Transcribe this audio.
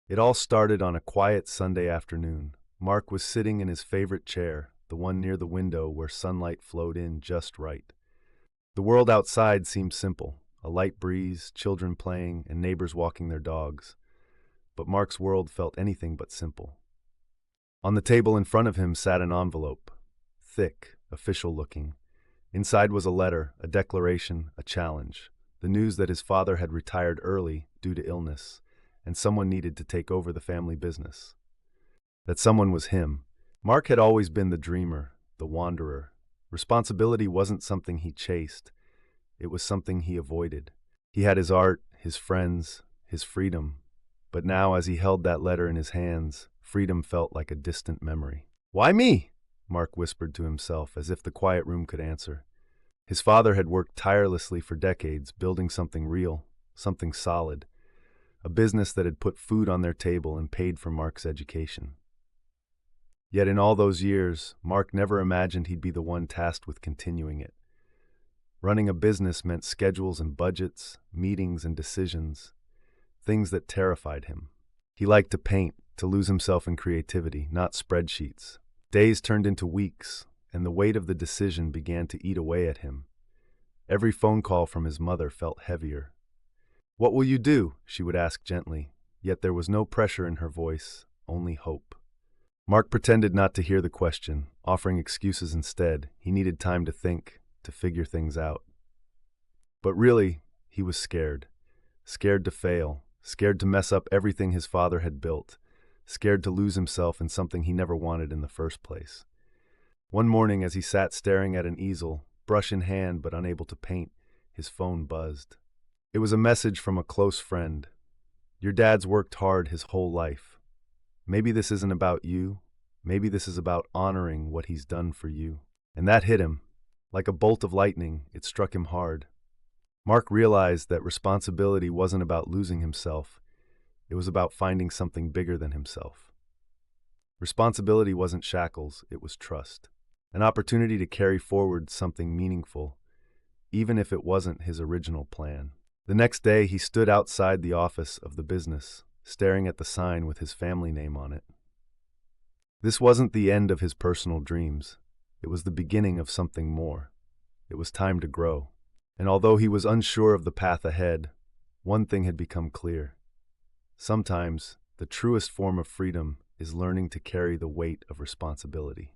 It all started on a quiet Sunday afternoon. Mark was sitting in his favorite chair, the one near the window where sunlight flowed in just right. The world outside seemed simple, a light breeze, children playing, and neighbors walking their dogs. But Mark's world felt anything but simple. On the table in front of him sat an envelope, thick, official-looking. Inside was a letter, a declaration, a challenge, the news that his father had retired early due to illness, and someone needed to take over the family business. That someone was him. Mark had always been the dreamer, the wanderer. Responsibility wasn't something he chased, it was something he avoided. He had his art, his friends, his freedom. But now, as he held that letter in his hands, freedom felt like a distant memory. "Why me?" Mark whispered to himself, as if the quiet room could answer. His father had worked tirelessly for decades, building something real, something solid, a business that had put food on their table and paid for Mark's education. Yet in all those years, Mark never imagined he'd be the one tasked with continuing it. Running a business meant schedules and budgets, meetings and decisions, things that terrified him. He liked to paint, to lose himself in creativity, not spreadsheets. Days turned into weeks, and the weight of the decision began to eat away at him. Every phone call from his mother felt heavier. "What will you do?" she would ask gently, yet there was no pressure in her voice, only hope. Mark pretended not to hear the question, offering excuses instead. He needed time to think, to figure things out. But really, he was scared. Scared to fail, scared to mess up everything his father had built, scared to lose himself in something he never wanted in the first place. One morning, as he sat staring at an easel, brush in hand but unable to paint, his phone buzzed. It was a message from a close friend. "Your dad's worked hard his whole life. Maybe this isn't about you. Maybe this is about honoring what he's done for you." And that hit him. Like a bolt of lightning, it struck him hard. Mark realized that responsibility wasn't about losing himself. It was about finding something bigger than himself. Responsibility wasn't shackles, it was trust. An opportunity to carry forward something meaningful, even if it wasn't his original plan. The next day, he stood outside the office of the business, staring at the sign with his family name on it. This wasn't the end of his personal dreams. It was the beginning of something more. It was time to grow. And although he was unsure of the path ahead, one thing had become clear. Sometimes, the truest form of freedom is learning to carry the weight of responsibility.